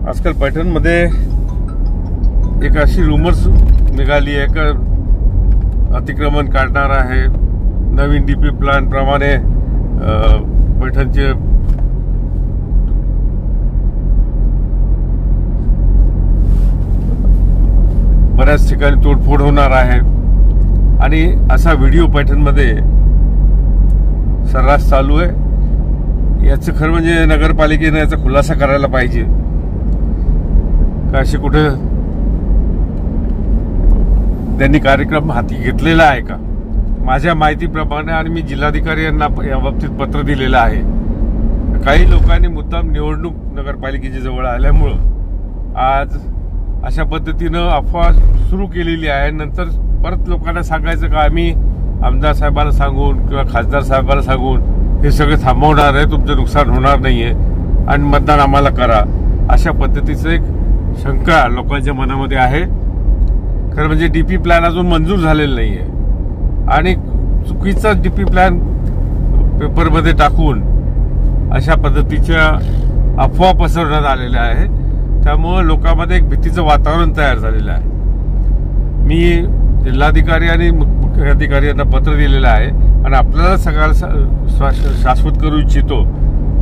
आजकाल पैठणमध्ये एक अशी रूमर्स निघाली आहे का अतिक्रमण काढणार आहे. नवीन डीपी प्लॅन प्रमाणे पैठणचे बऱ्याच ठिकाणी तोडफोड होणार आहे आणि असा व्हिडिओ पैठणमध्ये सर्रास चालू आहे. याचं खरं म्हणजे नगरपालिकेने याचा खुलासा करायला पाहिजे का असे कुठे त्यांनी कार्यक्रम हाती घेतलेला आहे का. माझ्या माहितीप्रमाणे आणि मी जिल्हाधिकारी यांना या बाबतीत पत्र दिलेलं आहे. काही लोकांनी मुद्दाम निवडणूक नगरपालिकेच्या जवळ आल्यामुळं आज अशा पद्धतीनं अफवा सुरू केलेली आहे. नंतर परत लोकांना सांगायचं का आम्ही आमदार साहेबांना सांगून किंवा खासदार साहेबांना सांगून हे सगळं थांबवणार आहे, तुमचं नुकसान होणार नाहीये आणि मतदान आम्हाला करा. अशा पद्धतीचं एक शंका लोकांच्या मनामध्ये आहे. खरं म्हणजे डीपी प्लॅन अजून मंजूर झालेला नाहीये आणि चुकीचा डीपी प्लॅन पेपरमध्ये टाकून अशा पद्धतीच्या अफवा पसरवण्यात आलेल्या आहे. त्यामुळे लोकांमध्ये एक भीतीचं वातावरण तयार झालेलं आहे. मी जिल्हाधिकारी आणि मुख्याधिकारी यांना पत्र दिलेलं आहे आणि आपल्याला सगळ्याला शाश्वत करू इच्छितो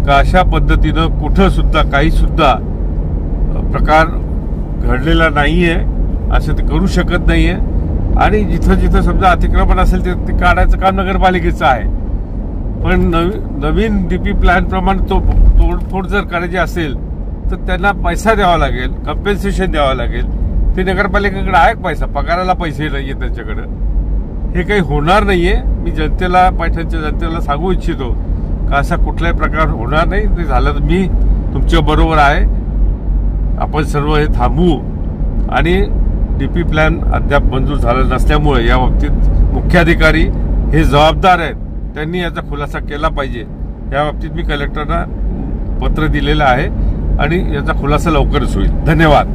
का अशा पद्धतीनं कुठं सुद्धा काही सुद्धा प्रकार घडलेला नाहीये, असं ते करू शकत नाहीये. आणि जिथं जिथं समजा अतिक्रमण असेल ते काढायचं काम नगरपालिकेचं आहे. पण नवीन डीपी प्लॅन प्रमाणे तोडफोड जर करायची असेल तर त्यांना पैसा द्यावा लागेल, कम्पेन्सेशन द्यावं लागेल. ते नगरपालिकेकडे आहे पैसा, पगाराला पैसे नाहीये त्यांच्याकडे. हे काही होणार नाहीये. मी जनतेला, पैठणच्या जनतेला सांगू इच्छितो का असा कुठलाही प्रकार होणार नाही. ते झालं तर मी तुमच्या बरोबर आहे. आपण सर्व हे थांबवू आणि डीपी प्लॅन अद्याप मंजूर झाला नसल्यामुळे या बाबतीत मुख्याधिकारी हे जबाबदार आहेत. त्यांनी याचा खुलासा केला पाहिजे. या बाबतीत मी कलेक्टरना पत्र दिलेलं आहे आणि याचा खुलासा लवकरच होईल. धन्यवाद.